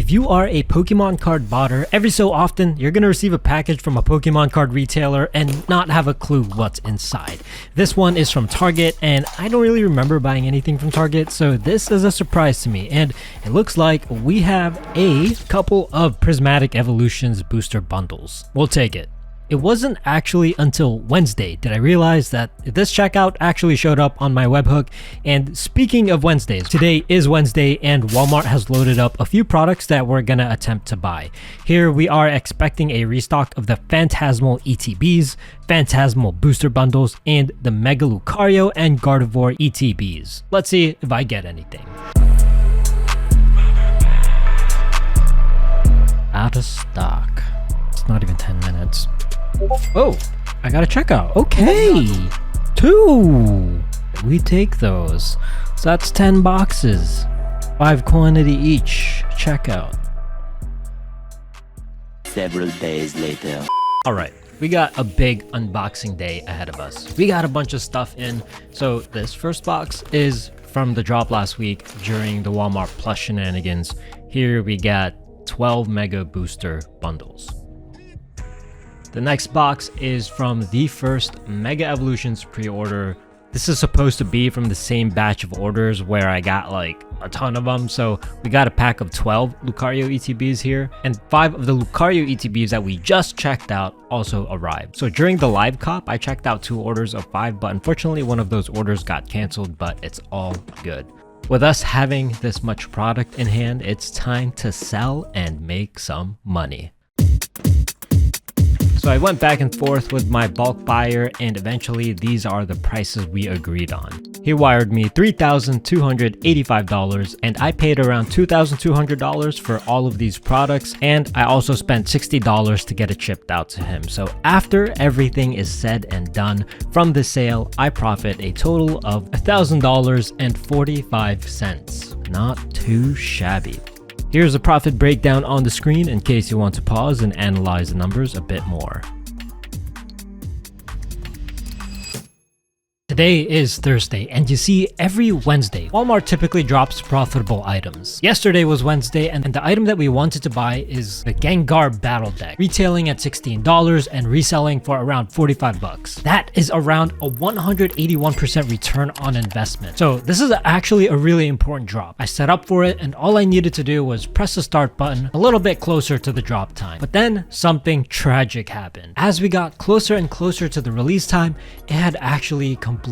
If you are a Pokemon card botter, every so often you're gonna receive a package from a Pokemon card retailer and not have a clue what's inside. This one is from Target, and I don't really remember buying anything from Target, so this is a surprise to me. And it looks like we have a couple of Prismatic Evolutions booster bundles. We'll take it. It wasn't actually until Wednesday did I realize that this checkout actually showed up on my webhook. And speaking of Wednesdays, today is Wednesday and Walmart has loaded up a few products that we're gonna attempt to buy. Here we are expecting a restock of the Phantasmal ETBs, Phantasmal booster bundles, and the Mega Lucario and Gardevoir ETBs. Let's see if I get anything. Out of stock. It's not even 10 minutes. Oh, I got a checkout. Okay, 2. We take those. So that's 10 boxes. 5 quantity each. Checkout. Several days later. Alright, we got a big unboxing day ahead of us. We got a bunch of stuff in. So this first box is from the drop last week during the Walmart Plus shenanigans. Here we got 12 Mega Booster bundles. The next box is from the first Mega Evolutions pre-order. This is supposed to be from the same batch of orders where I got like a ton of them. So we got a pack of 12 Lucario ETBs here, and 5 of the Lucario ETBs that we just checked out also arrived. So during the live cop, I checked out 2 orders of 5, but unfortunately one of those orders got canceled, but it's all good. With us having this much product in hand, it's time to sell and make some money. So I went back and forth with my bulk buyer, and eventually these are the prices we agreed on. He wired me $3,285 and I paid around $2,200 for all of these products, and I also spent $60 to get it shipped out to him. So after everything is said and done from the sale, I profit a total of $1,000.45. Not too shabby. Here's a profit breakdown on the screen in case you want to pause and analyze the numbers a bit more. Today is Thursday, and you see, every Wednesday, Walmart typically drops profitable items. Yesterday was Wednesday, and the item that we wanted to buy is the Gengar Battle Deck, retailing at $16 and reselling for around 45 bucks. That is around a 181% return on investment. So this is actually a really important drop. I set up for it, and all I needed to do was press the start button a little bit closer to the drop time. But then something tragic happened. As we got closer and closer to the release time, it had actually completely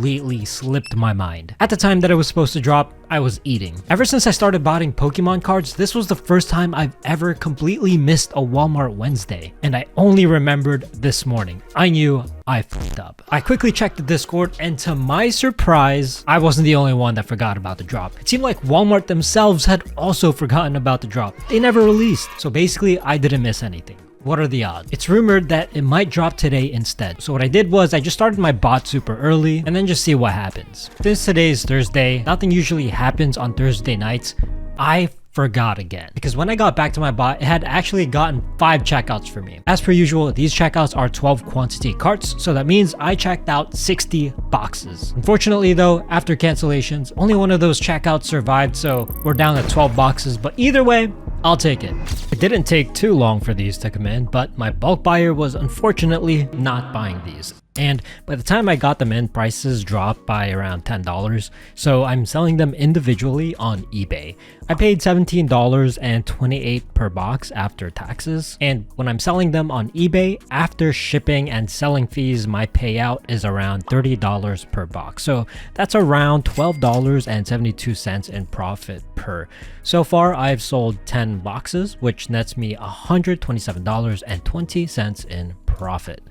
slipped my mind. At the time that it was supposed to drop, I was eating. Ever since I started buying Pokemon cards, this was the first time I've ever completely missed a Walmart Wednesday, and I only remembered this morning. I knew I fucked up. I quickly checked the Discord, and to my surprise, I wasn't the only one that forgot about the drop. It seemed like Walmart themselves had also forgotten about the drop. They never released, so basically I didn't miss anything. What are the odds? It's rumored that it might drop today instead. So what I did was I just started my bot super early and then just see what happens. Since today is Thursday, nothing usually happens on Thursday nights. I forgot again, because when I got back to my bot, it had actually gotten 5 checkouts for me. As per usual, these checkouts are 12 quantity carts, so that means I checked out 60 boxes. Unfortunately though, after cancellations, only one of those checkouts survived, so we're down to 12 boxes, but either way, I'll take it. It didn't take too long for these to come in, but my bulk buyer was unfortunately not buying these. And by the time I got them in, prices dropped by around $10, so I'm selling them individually on eBay. I paid $17.28 per box after taxes, and when I'm selling them on eBay, after shipping and selling fees, my payout is around $30 per box. So that's around $12.72 in profit per. So far, I've sold 10 boxes, which nets me $127.20 in profit.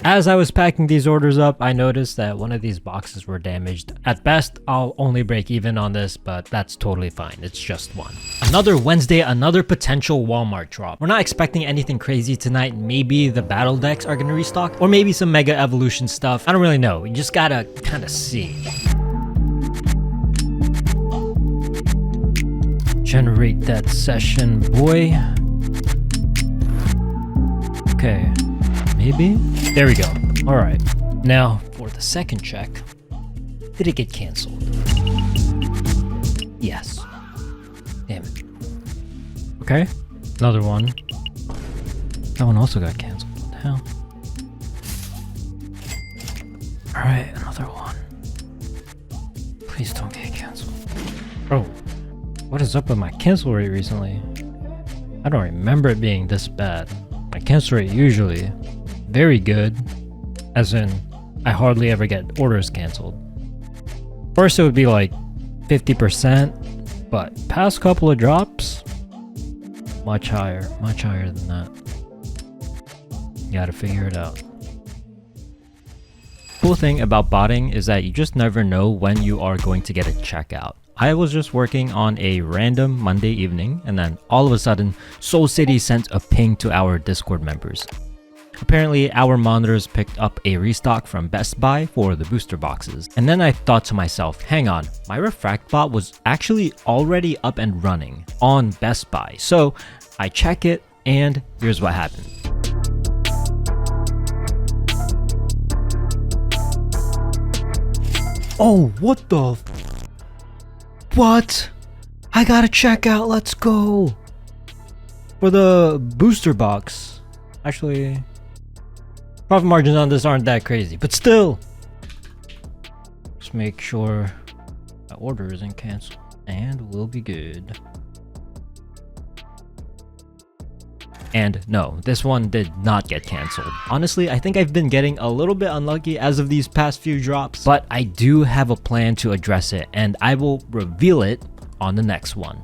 As I was packing these orders up, I noticed that one of these boxes were damaged. At best, I'll only break even on this, but that's totally fine. It's just one. Another Wednesday, another potential Walmart drop. We're not expecting anything crazy tonight. Maybe the battle decks are gonna restock, or maybe some Mega Evolution stuff. I don't really know. You just gotta kind of see. Generate that session, boy. Okay. Maybe? There we go. All right. Now for the second check. Did it get canceled? Yes. Damn it. Okay, another one. That one also got canceled. What the hell? Alright, another one. Please don't get canceled. Bro, what is up with my cancel rate recently? I don't remember it being this bad. My cancel rate usually very good, as in I hardly ever get orders canceled. First it would be like 50%, but past couple of drops, much higher than that. You gotta figure it out. Cool thing about botting is that you just never know when you are going to get a checkout. I was just working on a random Monday evening, and then all of a sudden, Soul City sent a ping to our Discord members. Apparently, our monitors picked up a restock from Best Buy for the booster boxes. And then I thought to myself, hang on, my refract bot was actually already up and running on Best Buy. So I check it, and here's what happened. Oh, what the what? I got a checkout, let's go! For the booster box. Actually, profit margins on this aren't that crazy, but still! Just make sure that order isn't canceled, and we'll be good. And no, this one did not get cancelled. Honestly, I think I've been getting a little bit unlucky as of these past few drops, but I do have a plan to address it, and I will reveal it on the next one.